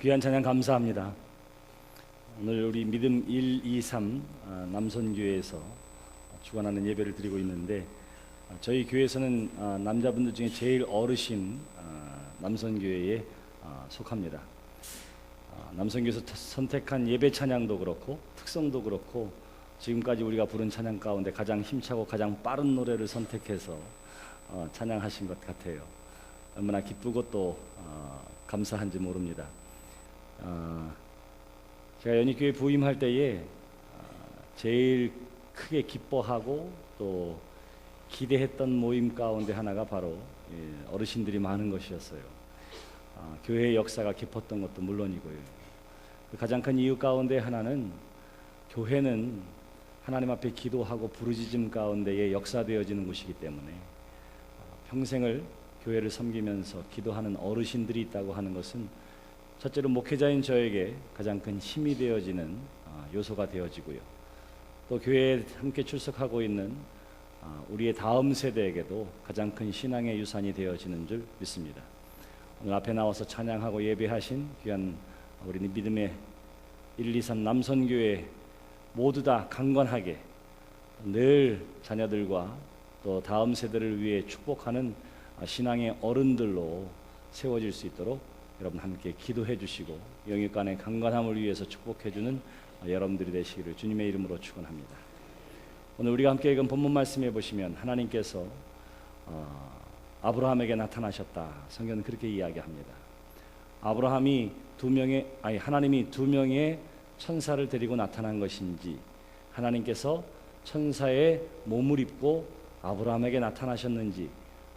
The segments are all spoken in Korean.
귀한 찬양 감사합니다. 오늘 우리 믿음 123 남선교회에서 주관하는 예배를 드리고 있는데, 저희 교회에서는 남자분들 중에 제일 어르신 남선교회에 속합니다. 남선교회에서 선택한 예배 찬양도 그렇고 특성도 그렇고 지금까지 우리가 부른 찬양 가운데 가장 힘차고 가장 빠른 노래를 선택해서 찬양하신 것 같아요. 얼마나 기쁘고 또 감사한지 모릅니다. 제가 연희교회 부임할 때에 제일 크게 기뻐하고 또 기대했던 모임 가운데 하나가 바로 어르신들이 많은 것이었어요. 교회의 역사가 깊었던 것도 물론이고요. 그 가장 큰 이유 가운데 하나는 교회는 하나님 앞에 기도하고 부르짖음 가운데에 역사되어지는 곳이기 때문에 평생을 교회를 섬기면서 기도하는 어르신들이 있다고 하는 것은 첫째로 목회자인 저에게 가장 큰 힘이 되어지는 요소가 되어지고요. 또 교회에 함께 출석하고 있는 우리의 다음 세대에게도 가장 큰 신앙의 유산이 되어지는 줄 믿습니다. 오늘 앞에 나와서 찬양하고 예배하신 귀한 우리 믿음의 123 남선교회 모두 다 강건하게 늘 자녀들과 또 다음 세대를 위해 축복하는 신앙의 어른들로 세워질 수 있도록 여러분 함께 기도해 주시고 영육간의 강건함을 위해서 축복해 주는 여러분들이 되시기를 주님의 이름으로 축원합니다. 오늘 우리가 함께 읽은 본문 말씀에 보시면 하나님께서 아브라함에게 나타나셨다. 성경은 그렇게 이야기합니다. 하나님이 두 명의 천사를 데리고 나타난 것인지, 하나님께서 천사의 몸을 입고 아브라함에게 나타나셨는지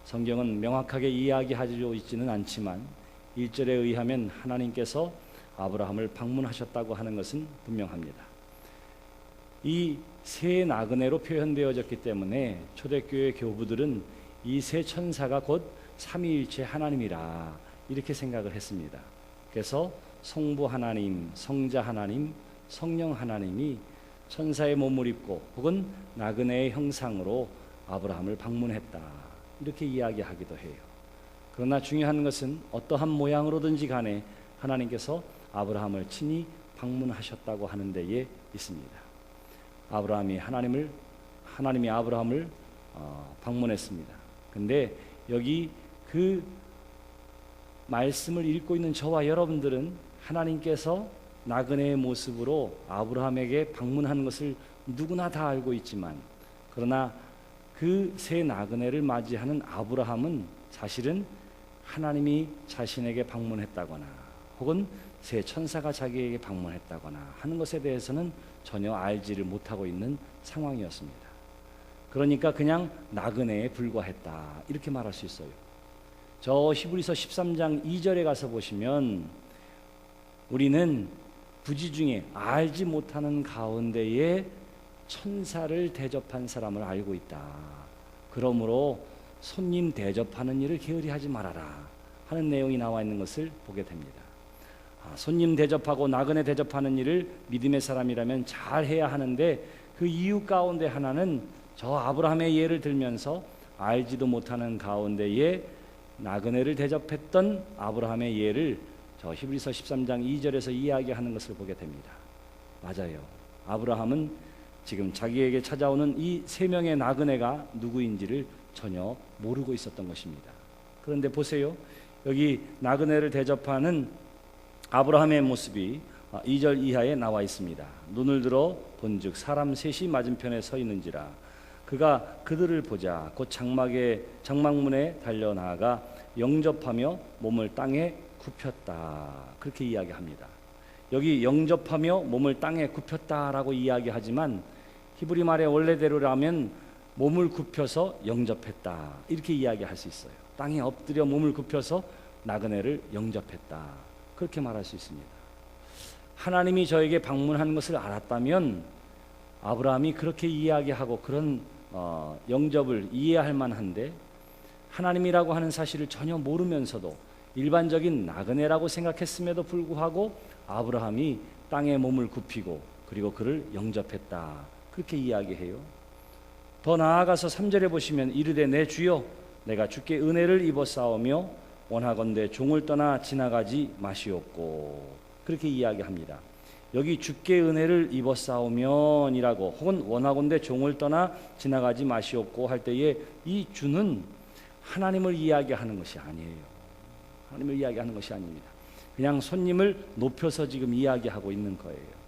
성경은 명확하게 이야기하지 있지는 않지만 1절에 의하면 하나님께서 아브라함을 방문하셨다고 하는 것은 분명합니다. 이 세 나그네로 표현되어졌기 때문에 초대교회 교부들은 이 세 천사가 곧 삼위일체 하나님이라 이렇게 생각을 했습니다. 그래서 성부 하나님, 성자 하나님, 성령 하나님이 천사의 몸을 입고 혹은 나그네의 형상으로 아브라함을 방문했다 이렇게 이야기하기도 해요. 그러나 중요한 것은 어떠한 모양으로든지 간에 하나님께서 아브라함을 친히 방문하셨다고 하는 데에 있습니다. 하나님이 아브라함을 방문했습니다. 근데 여기 그 말씀을 읽고 있는 저와 여러분들은 하나님께서 나그네의 모습으로 아브라함에게 방문하는 것을 누구나 다 알고 있지만, 그러나 그 세 나그네를 맞이하는 아브라함은 사실은 하나님이 자신에게 방문했다거나 혹은 세 천사가 자기에게 방문했다거나 하는 것에 대해서는 전혀 알지를 못하고 있는 상황이었습니다. 그러니까 그냥 나그네에 불과했다 이렇게 말할 수 있어요. 저 히브리서 13장 2절에 가서 보시면 우리는 부지중에 알지 못하는 가운데에 천사를 대접한 사람을 알고 있다. 그러므로 손님 대접하는 일을 게으리하지 말아라 하는 내용이 나와 있는 것을 보게 됩니다. 손님 대접하고 나그네 대접하는 일을 믿음의 사람이라면 잘 해야 하는데, 그 이유 가운데 하나는 저 아브라함의 예를 들면서 알지도 못하는 가운데에 나그네를 대접했던 아브라함의 예를 저 히브리서 13장 2절에서 이야기하는 것을 보게 됩니다. 맞아요. 아브라함은 지금 자기에게 찾아오는 이 세 명의 나그네가 누구인지를 전혀 모르고 있었던 것입니다. 그런데 보세요. 여기 나그네를 대접하는 아브라함의 모습이 2절 이하에 나와 있습니다. 눈을 들어 본즉 사람 셋이 맞은편에 서 있는지라 그가 그들을 보자 곧 장막문에 달려나가 영접하며 몸을 땅에 굽혔다 그렇게 이야기합니다. 여기 영접하며 몸을 땅에 굽혔다라고 이야기하지만 히브리 말의 원래대로라면 몸을 굽혀서 영접했다 이렇게 이야기할 수 있어요. 땅에 엎드려 몸을 굽혀서 나그네를 영접했다 그렇게 말할 수 있습니다. 하나님이 저에게 방문하는 것을 알았다면 아브라함이 그렇게 이야기하고 그런 영접을 이해할 만한데, 하나님이라고 하는 사실을 전혀 모르면서도 일반적인 나그네라고 생각했음에도 불구하고 아브라함이 땅에 몸을 굽히고 그리고 그를 영접했다 그렇게 이야기해요. 더 나아가서 3절에 보시면 이르되 내 주여 내가 주께 은혜를 입었사오며 원하건대 종을 떠나 지나가지 마시옵고 그렇게 이야기합니다. 여기 주께 은혜를 입었사오면이라고 혹은 원하건대 종을 떠나 지나가지 마시옵고 할 때에 이 주는 하나님을 이야기하는 것이 아니에요. 하나님을 이야기하는 것이 아닙니다. 그냥 손님을 높여서 지금 이야기하고 있는 거예요.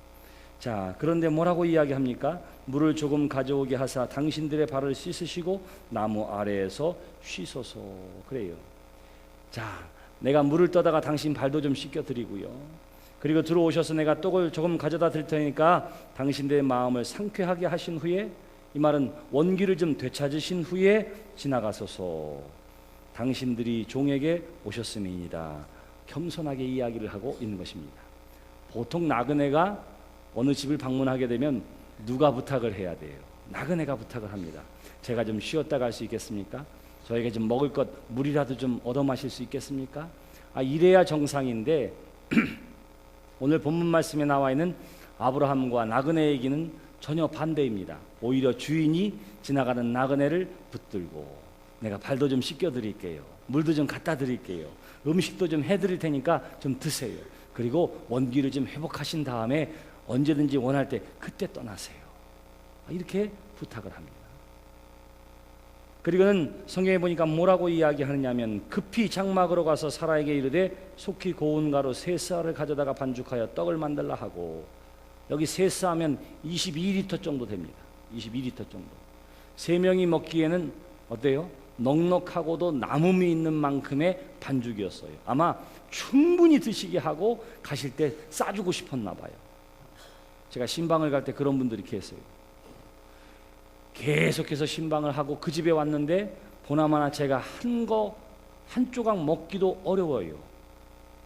자, 그런데 뭐라고 이야기합니까? 물을 조금 가져오게 하사 당신들의 발을 씻으시고 나무 아래에서 쉬소서 그래요. 자, 내가 물을 떠다가 당신 발도 좀 씻겨드리고요. 그리고 들어오셔서 내가 떡을 조금 가져다 드릴 테니까 당신들의 마음을 상쾌하게 하신 후에, 이 말은 원기를 좀 되찾으신 후에 지나가소서. 당신들이 종에게 오셨음이니라. 겸손하게 이야기를 하고 있는 것입니다. 보통 나그네가 어느 집을 방문하게 되면 누가 부탁을 해야 돼요? 나그네가 부탁을 합니다. 제가 좀 쉬었다 갈 수 있겠습니까? 저에게 좀 먹을 것 물이라도 좀 얻어 마실 수 있겠습니까? 이래야 정상인데 오늘 본문 말씀에 나와 있는 아브라함과 나그네 얘기는 전혀 반대입니다. 오히려 주인이 지나가는 나그네를 붙들고 내가 발도 좀 씻겨 드릴게요. 물도 좀 갖다 드릴게요. 음식도 좀 해드릴 테니까 좀 드세요. 그리고 원기를 좀 회복하신 다음에 언제든지 원할 때 그때 떠나세요. 이렇게 부탁을 합니다. 그리고는 성경에 보니까 뭐라고 이야기하느냐면 급히 장막으로 가서 사라에게 이르되 속히 고운 가루 세 쌀을 가져다가 반죽하여 떡을 만들라 하고, 여기 세 쌀하면 22리터 정도 됩니다. 22리터 정도. 세 명이 먹기에는 어때요? 넉넉하고도 남음이 있는 만큼의 반죽이었어요. 아마 충분히 드시게 하고 가실 때 싸주고 싶었나 봐요. 제가 신방을 갈 때 그런 분들이 계세요. 계속해서 신방을 하고 그 집에 왔는데 보나마나 제가 한 조각 먹기도 어려워요.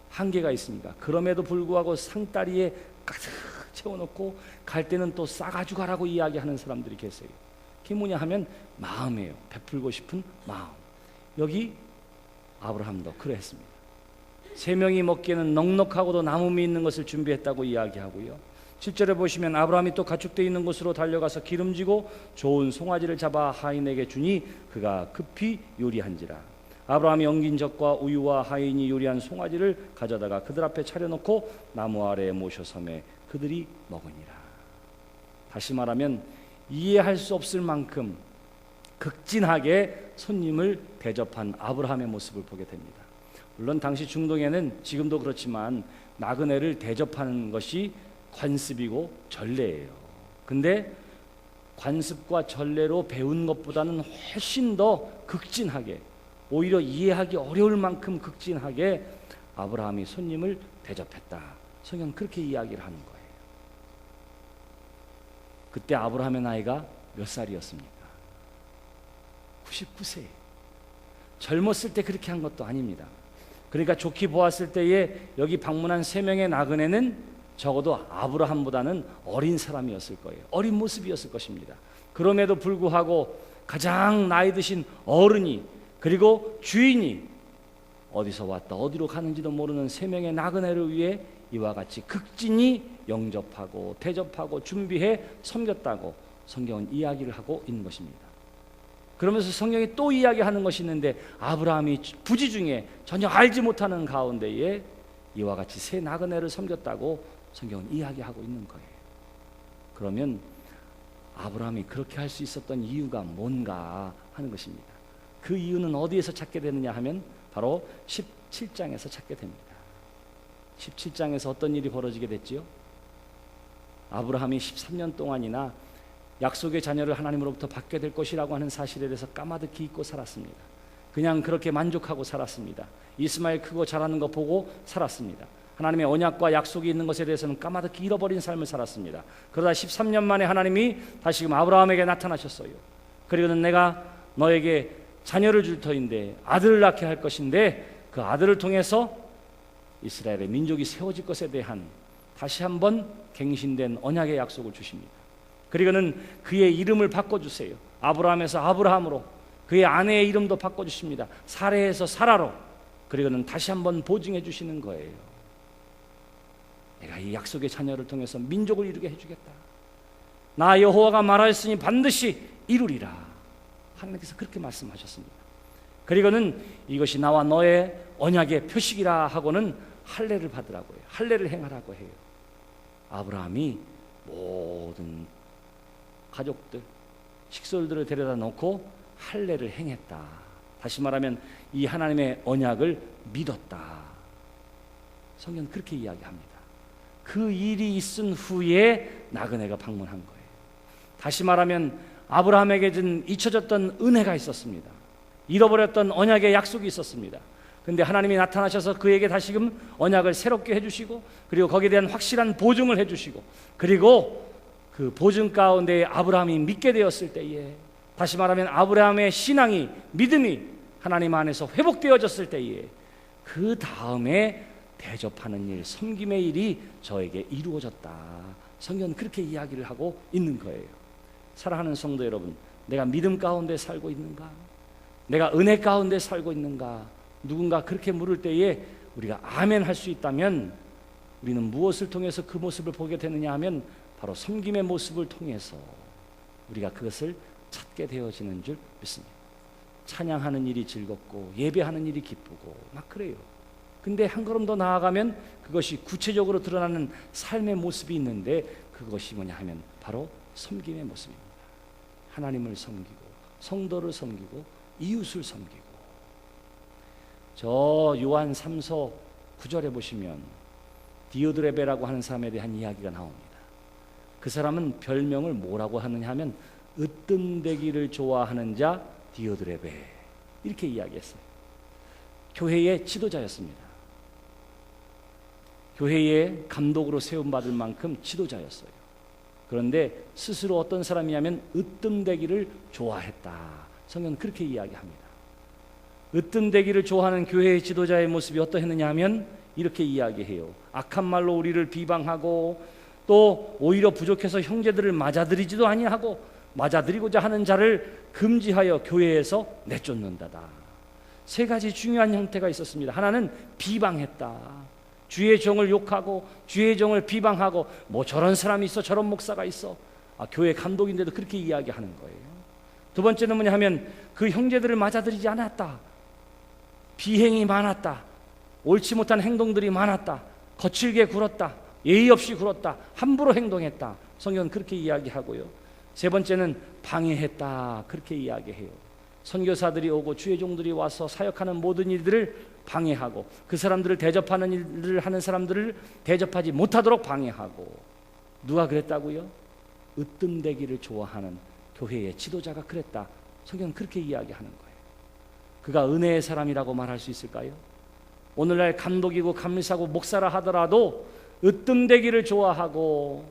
한계가 있습니다. 그럼에도 불구하고 상다리에 가득 채워놓고 갈 때는 또 싸가지고 가라고 이야기하는 사람들이 계세요. 그게 뭐냐 하면 마음이에요. 베풀고 싶은 마음. 여기 아브라함도 그랬습니다. 세 명이 먹기에는 넉넉하고도 남음이 있는 것을 준비했다고 이야기하고요. 7절에 보시면 아브라함이 또 가축되어 있는 곳으로 달려가서 기름지고 좋은 송아지를 잡아 하인에게 주니 그가 급히 요리한지라. 아브라함이 엉긴 젖과 우유와 하인이 요리한 송아지를 가져다가 그들 앞에 차려놓고 나무 아래에 모셔섬에 그들이 먹으니라. 다시 말하면 이해할 수 없을 만큼 극진하게 손님을 대접한 아브라함의 모습을 보게 됩니다. 물론 당시 중동에는 지금도 그렇지만 나그네를 대접하는 것이 관습이고 전례예요. 근데 관습과 전례로 배운 것보다는 훨씬 더 극진하게, 오히려 이해하기 어려울 만큼 극진하게 아브라함이 손님을 대접했다. 성경은 그렇게 이야기를 하는 거예요. 그때 아브라함의 나이가 몇 살이었습니까? 99세. 젊었을 때 그렇게 한 것도 아닙니다. 그러니까 좋게 보았을 때에 여기 방문한 세 명의 나그네는 적어도 아브라함보다는 어린 사람이었을 거예요. 어린 모습이었을 것입니다. 그럼에도 불구하고 가장 나이 드신 어른이, 그리고 주인이 어디서 왔다 어디로 가는지도 모르는 세 명의 나그네를 위해 이와 같이 극진히 영접하고 대접하고 준비해 섬겼다고 성경은 이야기를 하고 있는 것입니다. 그러면서 성경이 또 이야기하는 것이 있는데, 아브라함이 부지 중에 전혀 알지 못하는 가운데에 이와 같이 세 나그네를 섬겼다고 성경은 이야기하고 있는 거예요. 그러면 아브라함이 그렇게 할 수 있었던 이유가 뭔가 하는 것입니다. 그 이유는 어디에서 찾게 되느냐 하면 바로 17장에서 찾게 됩니다. 17장에서 어떤 일이 벌어지게 됐지요? 아브라함이 13년 동안이나 약속의 자녀를 하나님으로부터 받게 될 것이라고 하는 사실에 대해서 까마득히 잊고 살았습니다. 그냥 그렇게 만족하고 살았습니다. 이스마엘 크고 자라는 거 보고 살았습니다. 하나님의 언약과 약속이 있는 것에 대해서는 까마득히 잃어버린 삶을 살았습니다. 그러다 13년 만에 하나님이 다시금 아브라함에게 나타나셨어요. 그리고는 내가 너에게 자녀를 줄 터인데 아들을 낳게 할 것인데 그 아들을 통해서 이스라엘의 민족이 세워질 것에 대한 다시 한번 갱신된 언약의 약속을 주십니다. 그리고는 그의 이름을 바꿔주세요. 아브라함에서 아브라함으로, 그의 아내의 이름도 바꿔주십니다. 사레에서 사라로. 그리고는 다시 한번 보증해 주시는 거예요. 내가 이 약속의 자녀를 통해서 민족을 이루게 해주겠다. 나 여호와가 말하였으니 반드시 이루리라. 하나님께서 그렇게 말씀하셨습니다. 그리고는 이것이 나와 너의 언약의 표식이라 하고는 할례를 받으라고 해요. 할례를 행하라고 해요. 아브라함이 모든 가족들, 식솔들을 데려다 놓고 할례를 행했다. 다시 말하면 이 하나님의 언약을 믿었다. 성경은 그렇게 이야기합니다. 그 일이 있은 후에 나그네가 방문한 거예요. 다시 말하면 아브라함에게 준 잊혀졌던 은혜가 있었습니다. 잃어버렸던 언약의 약속이 있었습니다. 근데 하나님이 나타나셔서 그에게 다시금 언약을 새롭게 해주시고, 그리고 거기에 대한 확실한 보증을 해주시고, 그리고 그 보증 가운데 아브라함이 믿게 되었을 때에, 다시 말하면 아브라함의 신앙이, 믿음이 하나님 안에서 회복되어졌을 때에, 그 다음에 대접하는 일, 섬김의 일이 저에게 이루어졌다. 성경은 그렇게 이야기를 하고 있는 거예요. 사랑하는 성도 여러분, 내가 믿음 가운데 살고 있는가? 내가 은혜 가운데 살고 있는가? 누군가 그렇게 물을 때에 우리가 아멘 할 수 있다면, 우리는 무엇을 통해서 그 모습을 보게 되느냐 하면 바로 섬김의 모습을 통해서 우리가 그것을 찾게 되어지는 줄 믿습니다. 찬양하는 일이 즐겁고 예배하는 일이 기쁘고 막 그래요. 근데 한 걸음 더 나아가면 그것이 구체적으로 드러나는 삶의 모습이 있는데, 그것이 뭐냐 하면 바로 섬김의 모습입니다. 하나님을 섬기고 성도를 섬기고 이웃을 섬기고. 저 요한 3서 9절에 보시면 디오드레베라고 하는 사람에 대한 이야기가 나옵니다. 그 사람은 별명을 뭐라고 하느냐 하면 으뜸되기를 좋아하는 자 디오드레베, 이렇게 이야기했어요. 교회의 지도자였습니다. 교회의 감독으로 세움받을 만큼 지도자였어요. 그런데 스스로 어떤 사람이냐면 으뜸되기를 좋아했다. 성경은 그렇게 이야기합니다. 으뜸되기를 좋아하는 교회의 지도자의 모습이 어떠했느냐 하면 이렇게 이야기해요. 악한 말로 우리를 비방하고, 또 오히려 부족해서 형제들을 맞아들이지도 아니하고 맞아들이고자 하는 자를 금지하여 교회에서 내쫓는다다. 세 가지 중요한 형태가 있었습니다. 하나는 비방했다. 주의 종을 욕하고 주의 종을 비방하고, 뭐 저런 사람이 있어, 저런 목사가 있어. 교회 감독인데도 그렇게 이야기하는 거예요. 두 번째는 뭐냐 하면 그 형제들을 맞아들이지 않았다. 비행이 많았다. 옳지 못한 행동들이 많았다. 거칠게 굴었다. 예의 없이 굴었다. 함부로 행동했다. 성경은 그렇게 이야기하고요. 세 번째는 방해했다. 그렇게 이야기해요. 선교사들이 오고 주의 종들이 와서 사역하는 모든 일들을 방해하고, 그 사람들을 대접하는 일을 하는 사람들을 대접하지 못하도록 방해하고. 누가 그랬다고요? 으뜸되기를 좋아하는 교회의 지도자가 그랬다. 성경은 그렇게 이야기하는 거예요. 그가 은혜의 사람이라고 말할 수 있을까요? 오늘날 감독이고 감리사고 목사라 하더라도 으뜸되기를 좋아하고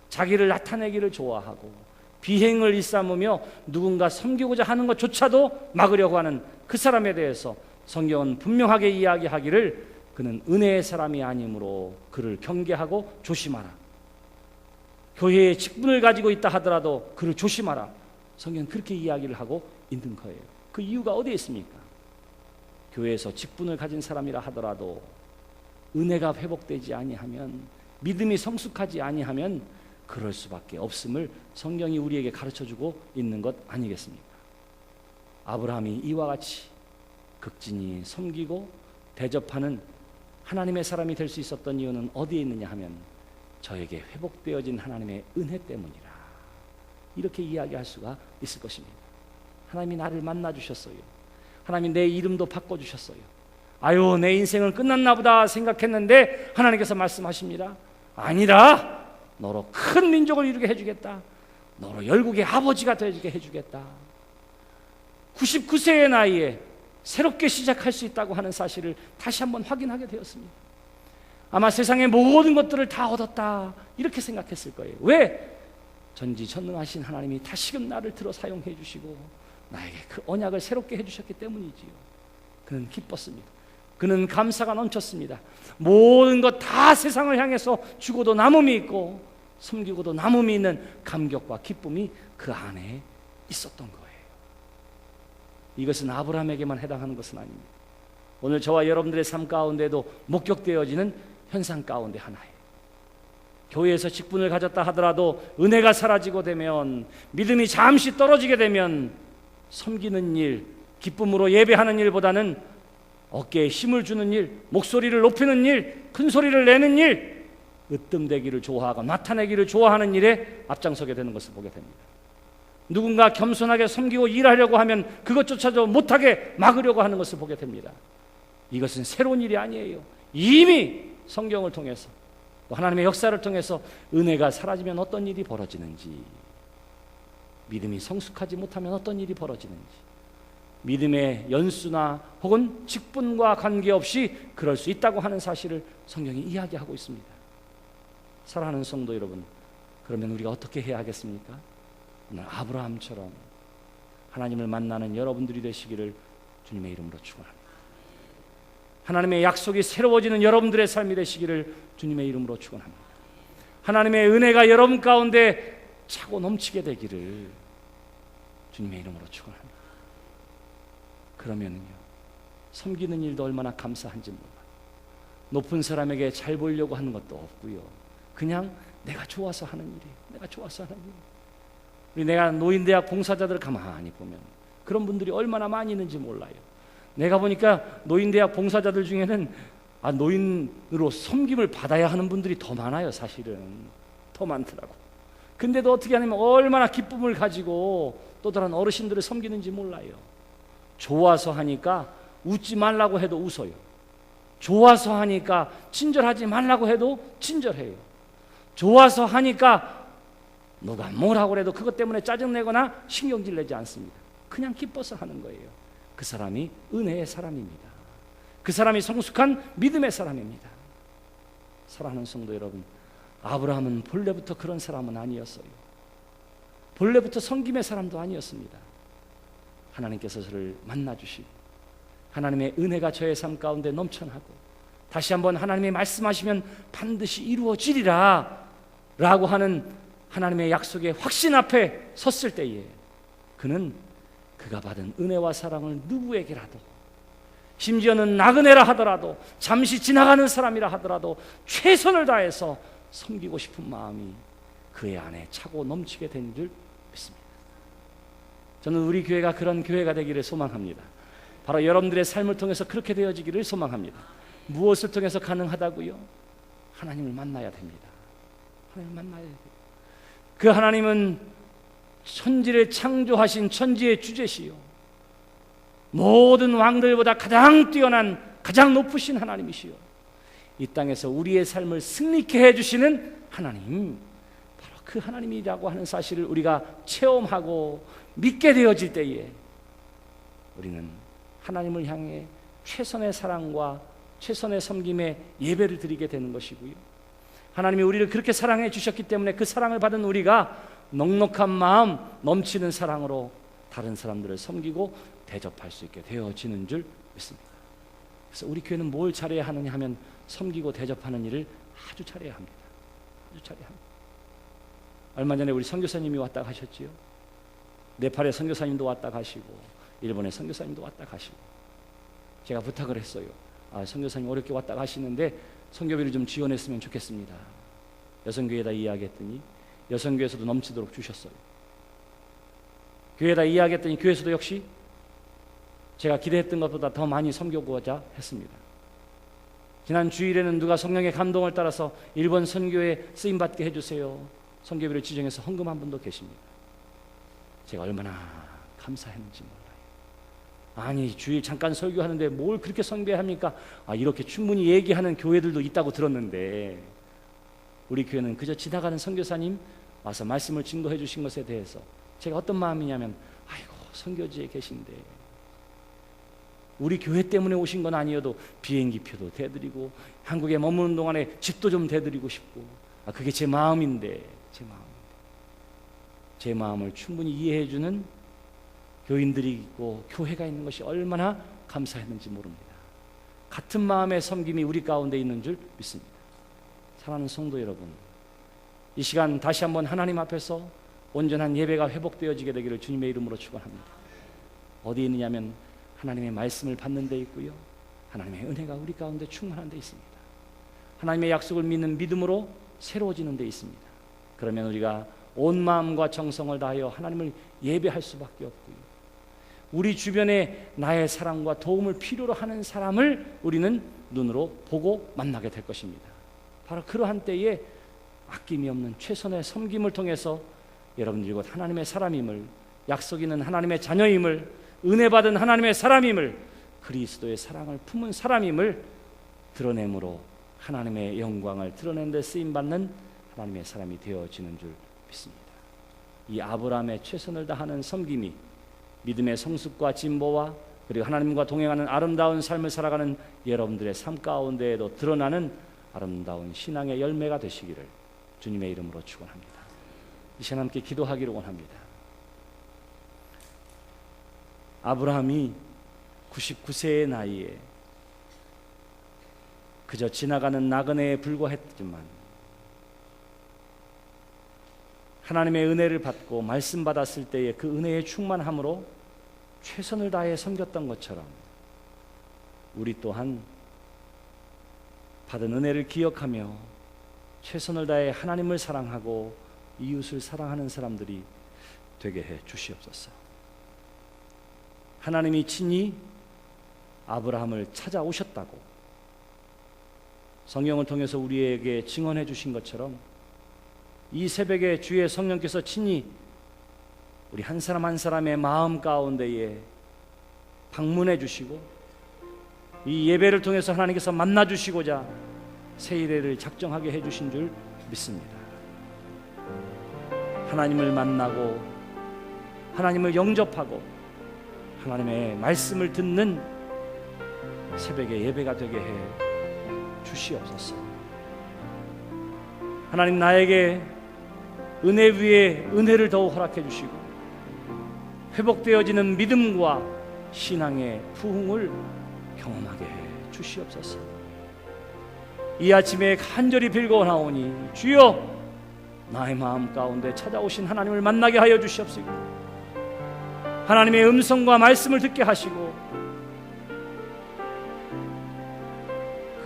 자기를 나타내기를 좋아하고 비행을 일삼으며 누군가 섬기고자 하는 것조차도 막으려고 하는 그 사람에 대해서 성경은 분명하게 이야기하기를, 그는 은혜의 사람이 아니므로 그를 경계하고 조심하라. 교회의 직분을 가지고 있다 하더라도 그를 조심하라. 성경은 그렇게 이야기를 하고 있는 거예요. 그 이유가 어디에 있습니까? 교회에서 직분을 가진 사람이라 하더라도 은혜가 회복되지 아니하면, 믿음이 성숙하지 아니하면 그럴 수밖에 없음을 성경이 우리에게 가르쳐주고 있는 것 아니겠습니까? 아브라함이 이와 같이 극진히 섬기고 대접하는 하나님의 사람이 될 수 있었던 이유는 어디에 있느냐 하면 저에게 회복되어진 하나님의 은혜 때문이라. 이렇게 이야기할 수가 있을 것입니다. 하나님이 나를 만나주셨어요. 하나님이 내 이름도 바꿔주셨어요. 아유, 내 인생은 끝났나 보다 생각했는데 하나님께서 말씀하십니다. 아니라 너로 큰 민족을 이루게 해주겠다. 너로 열국의 아버지가 되게 해주겠다. 99세의 나이에 새롭게 시작할 수 있다고 하는 사실을 다시 한번 확인하게 되었습니다. 아마 세상의 모든 것들을 다 얻었다 이렇게 생각했을 거예요. 왜? 전지전능하신 하나님이 다시금 나를 들어 사용해 주시고 나에게 그 언약을 새롭게 해주셨기 때문이지요. 그는 기뻤습니다. 그는 감사가 넘쳤습니다. 모든 것 다 세상을 향해서 주고도 남음이 있고 섬기고도 남음이 있는 감격과 기쁨이 그 안에 있었던 거예요. 이것은 아브라함에게만 해당하는 것은 아닙니다. 오늘 저와 여러분들의 삶 가운데도 목격되어지는 현상 가운데 하나예요. 교회에서 직분을 가졌다 하더라도 은혜가 사라지고 되면, 믿음이 잠시 떨어지게 되면 섬기는 일, 기쁨으로 예배하는 일보다는 어깨에 힘을 주는 일, 목소리를 높이는 일, 큰 소리를 내는 일, 으뜸되기를 좋아하고 나타내기를 좋아하는 일에 앞장서게 되는 것을 보게 됩니다. 누군가 겸손하게 섬기고 일하려고 하면 그것조차도 못하게 막으려고 하는 것을 보게 됩니다. 이것은 새로운 일이 아니에요. 이미 성경을 통해서 또 하나님의 역사를 통해서 은혜가 사라지면 어떤 일이 벌어지는지, 믿음이 성숙하지 못하면 어떤 일이 벌어지는지, 믿음의 연수나 혹은 직분과 관계없이 그럴 수 있다고 하는 사실을 성경이 이야기하고 있습니다. 사랑하는 성도 여러분, 그러면 우리가 어떻게 해야 하겠습니까? 오늘 아브라함처럼 하나님을 만나는 여러분들이 되시기를 주님의 이름으로 축원합니다. 하나님의 약속이 새로워지는 여러분들의 삶이 되시기를 주님의 이름으로 축원합니다. 하나님의 은혜가 여러분 가운데 차고 넘치게 되기를 주님의 이름으로 축원합니다. 그러면요, 섬기는 일도 얼마나 감사한지 몰라요. 높은 사람에게 잘 보이려고 하는 것도 없고요, 그냥 내가 좋아서 하는 일이에요. 내가 좋아서 하는 일. 내가 노인대학 봉사자들 가만히 보면 그런 분들이 얼마나 많이 있는지 몰라요. 내가 보니까 노인대학 봉사자들 중에는 노인으로 섬김을 받아야 하는 분들이 더 많아요. 사실은 더 많더라고. 근데도 어떻게 하냐면 얼마나 기쁨을 가지고 또 다른 어르신들을 섬기는지 몰라요. 좋아서 하니까 웃지 말라고 해도 웃어요. 좋아서 하니까 친절하지 말라고 해도 친절해요. 좋아서 하니까 누가 뭐라고 해도 그것 때문에 짜증내거나 신경질 내지 않습니다. 그냥 기뻐서 하는 거예요. 그 사람이 은혜의 사람입니다. 그 사람이 성숙한 믿음의 사람입니다. 사랑하는 성도 여러분, 아브라함은 본래부터 그런 사람은 아니었어요. 본래부터 섬김의 사람도 아니었습니다. 하나님께서 저를 만나주시고 하나님의 은혜가 저의 삶 가운데 넘쳐나고 다시 한번 하나님이 말씀하시면 반드시 이루어지리라 라고 하는 하나님의 약속의 확신 앞에 섰을 때에 그는 그가 받은 은혜와 사랑을 누구에게라도, 심지어는 나그네라 하더라도, 잠시 지나가는 사람이라 하더라도 최선을 다해서 섬기고 싶은 마음이 그의 안에 차고 넘치게 된 줄 믿습니다. 저는 우리 교회가 그런 교회가 되기를 소망합니다. 바로 여러분들의 삶을 통해서 그렇게 되어지기를 소망합니다. 무엇을 통해서 가능하다고요? 하나님을 만나야 됩니다. 하나님을 만나야 돼요. 그 하나님은 천지를 창조하신 천지의 주제시요, 모든 왕들보다 가장 뛰어난 가장 높으신 하나님이시요, 이 땅에서 우리의 삶을 승리케 해주시는 하나님, 바로 그 하나님이라고 하는 사실을 우리가 체험하고 믿게 되어질 때에 우리는 하나님을 향해 최선의 사랑과 최선의 섬김에 예배를 드리게 되는 것이고요, 하나님이 우리를 그렇게 사랑해 주셨기 때문에 그 사랑을 받은 우리가 넉넉한 마음, 넘치는 사랑으로 다른 사람들을 섬기고 대접할 수 있게 되어지는 줄 믿습니다. 그래서 우리 교회는 뭘 잘해야 하느냐 하면 섬기고 대접하는 일을 아주 잘해야 합니다. 아주 잘해야 합니다. 얼마 전에 우리 선교사님이 왔다 가셨지요. 네팔의 선교사님도 왔다 가시고 일본의 선교사님도 왔다 가시고, 제가 부탁을 했어요. 선교사님 어렵게 왔다 가시는데 선교비를 좀 지원했으면 좋겠습니다. 여성교회에다 이야기했더니 여성교회에서도 넘치도록 주셨어요. 교회에다 이야기했더니 교회에서도 역시 제가 기대했던 것보다 더 많이 섬겨보고자 했습니다. 지난 주일에는 누가 성령의 감동을 따라서 일본 선교에 쓰임받게 해주세요, 선교비를 지정해서 헌금한 분도 계십니다. 제가 얼마나 감사했는지 몰라요. 아니, 주일 잠깐 설교하는데 뭘 그렇게 선교합니까? 이렇게 충분히 얘기하는 교회들도 있다고 들었는데 우리 교회는 그저 지나가는 선교사님 와서 말씀을 증거해 주신 것에 대해서 제가 어떤 마음이냐면, 아이고, 선교지에 계신데 우리 교회 때문에 오신 건 아니어도 비행기표도 대드리고 한국에 머무는 동안에 집도 좀 대드리고 싶고, 그게 제 마음인데 제 마음을 충분히 이해해 주는 교인들이 있고 교회가 있는 것이 얼마나 감사했는지 모릅니다. 같은 마음의 섬김이 우리 가운데 있는 줄 믿습니다. 사랑하는 성도 여러분, 이 시간 다시 한번 하나님 앞에서 온전한 예배가 회복되어지게 되기를 주님의 이름으로 축원합니다. 어디에 있느냐면 하나님의 말씀을 받는 데 있고요, 하나님의 은혜가 우리 가운데 충만한 데 있습니다. 하나님의 약속을 믿는 믿음으로 새로워지는 데 있습니다. 그러면 우리가 온 마음과 정성을 다하여 하나님을 예배할 수밖에 없고요, 우리 주변에 나의 사랑과 도움을 필요로 하는 사람을 우리는 눈으로 보고 만나게 될 것입니다. 바로 그러한 때에 아낌이 없는 최선의 섬김을 통해서 여러분들이 곧 하나님의 사람임을, 약속 있는 하나님의 자녀임을, 은혜 받은 하나님의 사람임을, 그리스도의 사랑을 품은 사람임을 드러내므로 하나님의 영광을 드러내는 데 쓰임받는 하나님의 사람이 되어지는 줄 믿습니다. 이 아브라함의 최선을 다하는 섬김이 믿음의 성숙과 진보와 그리고 하나님과 동행하는 아름다운 삶을 살아가는 여러분들의 삶 가운데에도 드러나는 아름다운 신앙의 열매가 되시기를 주님의 이름으로 축원합니다. 이 시간 함께 기도하기를 원합니다. 아브라함이 99세의 나이에 그저 지나가는 나그네에 불과했지만 하나님의 은혜를 받고 말씀 받았을 때에 그 은혜의 충만함으로 최선을 다해 섬겼던 것처럼 우리 또한 받은 은혜를 기억하며 최선을 다해 하나님을 사랑하고 이웃을 사랑하는 사람들이 되게 해 주시옵소서. 하나님이 친히 아브라함을 찾아오셨다고 성경을 통해서 우리에게 증언해 주신 것처럼 이 새벽에 주의 성령께서 친히 우리 한 사람 한 사람의 마음 가운데에 방문해 주시고 이 예배를 통해서 하나님께서 만나 주시고자 새 일회를 작정하게 해 주신 줄 믿습니다. 하나님을 만나고 하나님을 영접하고 하나님의 말씀을 듣는 새벽의 예배가 되게 해 주시옵소서. 하나님, 나에게 은혜 위에 은혜를 더욱 허락해 주시고 회복되어지는 믿음과 신앙의 부흥을 경험하게 해 주시옵소서. 이 아침에 간절히 빌고나오니 주여, 나의 마음 가운데 찾아오신 하나님을 만나게 하여 주시옵시고 하나님의 음성과 말씀을 듣게 하시고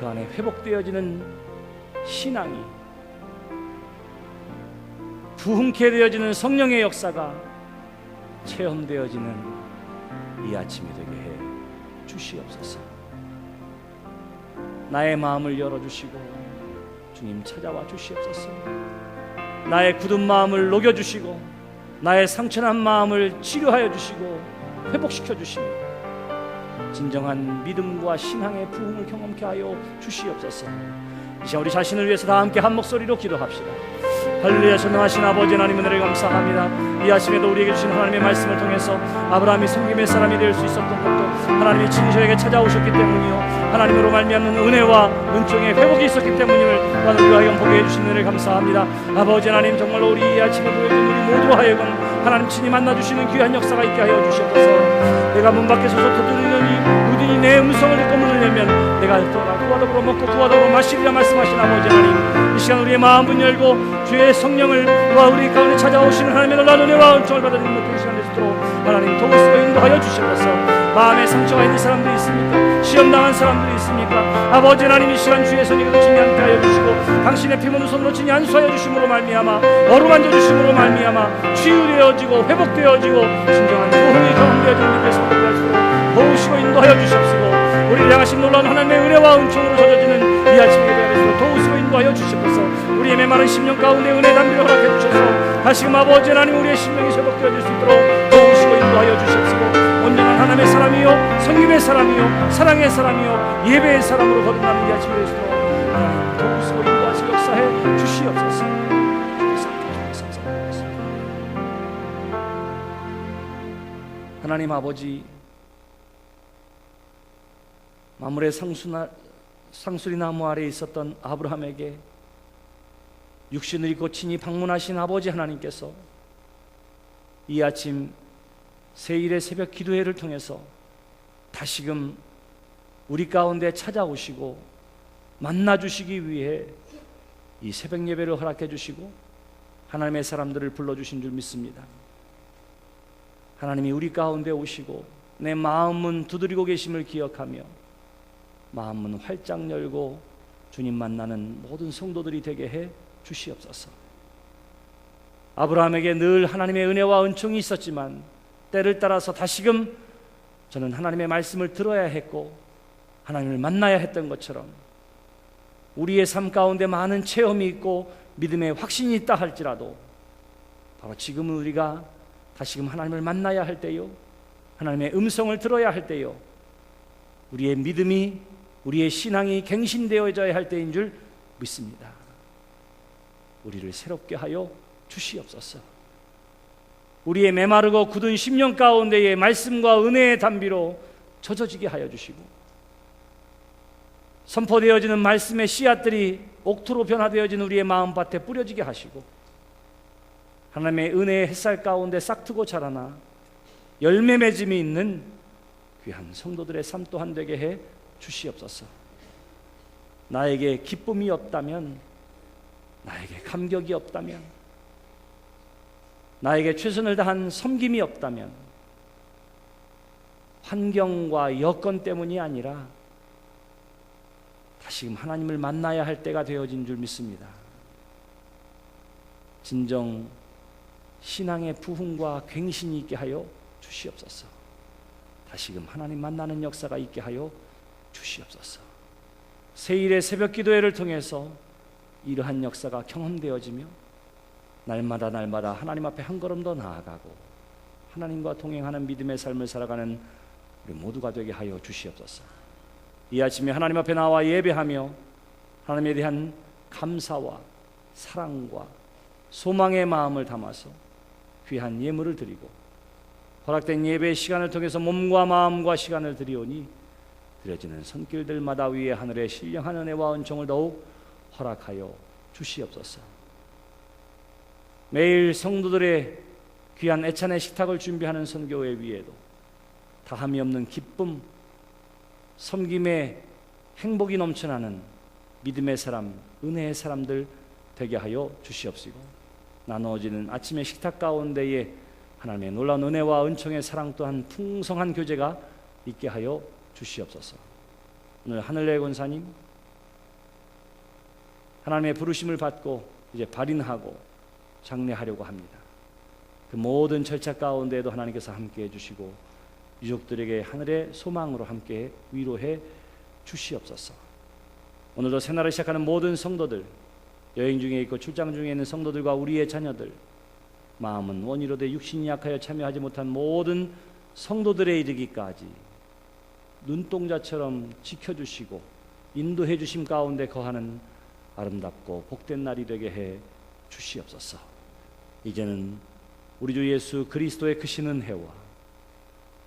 그 안에 회복되어지는 신앙이, 부흥케 되어지는 성령의 역사가 체험되어지는 이 아침이 되게 해 주시옵소서. 나의 마음을 열어주시고 주님 찾아와 주시옵소서. 나의 굳은 마음을 녹여주시고 나의 상처난 마음을 치료하여 주시고 회복시켜 주시며 진정한 믿음과 신앙의 부흥을 경험케 하여 주시옵소서. 이 시간 우리 자신을 위해서 다 함께 한 목소리로 기도합시다. 할렐루야. 전능하신 아버지 하나님, 은혜를 감사합니다. 이 아침에도 우리에게 주신 하나님의 말씀을 통해서 아브라함이 섬김의 사람이 될 수 있었던 것도 하나님이 친히 저에게 찾아오셨기 때문이요 하나님으로 말미암는 은혜와 은총의 회복이 있었기 때문임을 나는 우리와 보게 해주신 은혜를 감사합니다. 아버지 하나님, 정말로 우리 이 아침에 보여준 우리 모두로 하여금 하나님 친히 만나주시는 귀한 역사가 있게 하여 주시옵소서. 내가 문 밖에 서서 두드리더니 누군이 내 음성을 듣고 문을 열면 내가 들어가 그와 더불어 먹고 그와 더불어 마시리라 말씀하신 아버지 하나님, 이 시간 우리의 마음 문 열고 주의 성령을 우리 가운데 찾아오시는 하나님의 놀라운 은혜와 은총을 받은 그 시간 되시도록 하나님 도우시고 인도하여 주시옵소서. 마음에 상처가 있는 사람들이 있습니까? 시험당한 사람들이 있습니까? 아버지 하나님, 이 시간 주의 손으로 친히 함께 하여 주시고 당신의 피문을 손으로 친히 안수하여 주심으로 말미암아 어루만져 주심으로 말미암아 치유되어지고 회복되어지고 진정한 부흥이 경험되어지는 우리 백성들이 할수록 도우시고 인도하여 주시옵시고 우리를 향하신 놀라운 하나님의 은혜와 은총으로 젖어지는 이 아침 예배가 되도록 도우시고 인도하여 주시옵소서. 우리의 메마른 심령 가운데 은혜 담비를 허락해 주셔서 다시금 아버지 하나님, 우리의 심령이 회복되어질 수 있도록 도우시고 인도하여 주시옵시고 온전한 하나님의 사람이요 성김의 사람이요 사랑의 사람이요 예배의 사람으로 거듭나는 이 아침이 되시도록 하나님 도우시고 인도하시고 역사해 주시옵소서. 하나님 아버지, 마물의 상수리 나무 아래에 있었던 아브라함에게 육신을 입고 친히 방문하신 아버지 하나님께서 이 아침 새일의 새벽 기도회를 통해서 다시금 우리 가운데 찾아오시고 만나주시기 위해 이 새벽 예배를 허락해 주시고 하나님의 사람들을 불러주신 줄 믿습니다. 하나님이 우리 가운데 오시고 내 마음문 두드리고 계심을 기억하며 마음문 활짝 열고 주님 만나는 모든 성도들이 되게 해 주시옵소서. 아브라함에게 늘 하나님의 은혜와 은총이 있었지만 때를 따라서 다시금 저는 하나님의 말씀을 들어야 했고 하나님을 만나야 했던 것처럼 우리의 삶 가운데 많은 체험이 있고 믿음의 확신이 있다 할지라도 바로 지금은 우리가 다시금 하나님을 만나야 할 때요, 하나님의 음성을 들어야 할 때요, 우리의 믿음이, 우리의 신앙이 갱신되어져야 할 때인 줄 믿습니다. 우리를 새롭게 하여 주시옵소서. 우리의 메마르고 굳은 심령 가운데에 말씀과 은혜의 단비로 젖어지게 하여 주시고, 선포되어지는 말씀의 씨앗들이 옥토로 변화되어진 우리의 마음밭에 뿌려지게 하시고, 하나님의 은혜의 햇살 가운데 싹트고 자라나 열매 맺음이 있는 귀한 성도들의 삶 또한 되게 해 주시옵소서. 나에게 기쁨이 없다면, 나에게 감격이 없다면, 나에게 최선을 다한 섬김이 없다면 환경과 여건 때문이 아니라 다시금 하나님을 만나야 할 때가 되어진 줄 믿습니다. 진정 신앙의 부흥과 갱신이 있게 하여 주시옵소서. 다시금 하나님 만나는 역사가 있게 하여 주시옵소서. 새일의 새벽 기도회를 통해서 이러한 역사가 경험되어지며 날마다 하나님 앞에 한 걸음 더 나아가고 하나님과 동행하는 믿음의 삶을 살아가는 우리 모두가 되게 하여 주시옵소서. 이 아침에 하나님 앞에 나와 예배하며 하나님에 대한 감사와 사랑과 소망의 마음을 담아서 귀한 예물을 드리고 허락된 예배의 시간을 통해서 몸과 마음과 시간을 드리오니 드려지는 손길들마다 위에 하늘의 신령한 은혜와 은총을 더욱 허락하여 주시옵소서. 매일 성도들의 귀한 애찬의 식탁을 준비하는 선교회 위에도 다함이 없는 기쁨, 섬김의 행복이 넘쳐나는 믿음의 사람, 은혜의 사람들 되게 하여 주시옵시고, 나누어지는 아침의 식탁 가운데에 하나님의 놀라운 은혜와 은총의 사랑 또한 풍성한 교제가 있게 하여 주시옵소서. 오늘 하늘의 권사님, 하나님의 부르심을 받고 이제 발인하고 장례하려고 합니다. 그 모든 절차 가운데에도 하나님께서 함께해 주시고 유족들에게 하늘의 소망으로 함께 위로해 주시옵소서. 오늘도 새날을 시작하는 모든 성도들, 여행 중에 있고 출장 중에 있는 성도들과 우리의 자녀들, 마음은 원이로되 육신이 약하여 참여하지 못한 모든 성도들에 이르기까지 눈동자처럼 지켜주시고 인도해 주심 가운데 거하는 아름답고 복된 날이 되게 해 주시옵소서. 이제는 우리 주 예수 그리스도의 크신 은혜와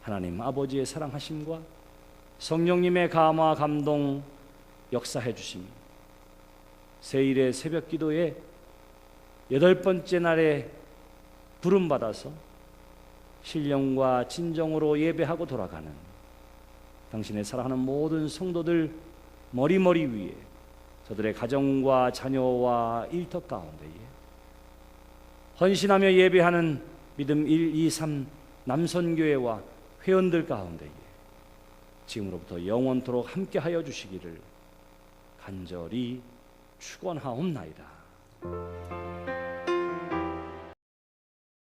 하나님 아버지의 사랑하심과 성령님의 감화 감동 역사해 주심이 새일의 새벽 기도에 8번째 날에 부름받아서 신령과 진정으로 예배하고 돌아가는 당신의 사랑하는 모든 성도들 머리머리 위에 저들의 가정과 자녀와 일터 가운데에 헌신하며 예배하는 믿음 1, 2, 3 남선교회와 회원들 가운데에 지금으로부터 영원토록 함께하여 주시기를 간절히 축원하옵나이다.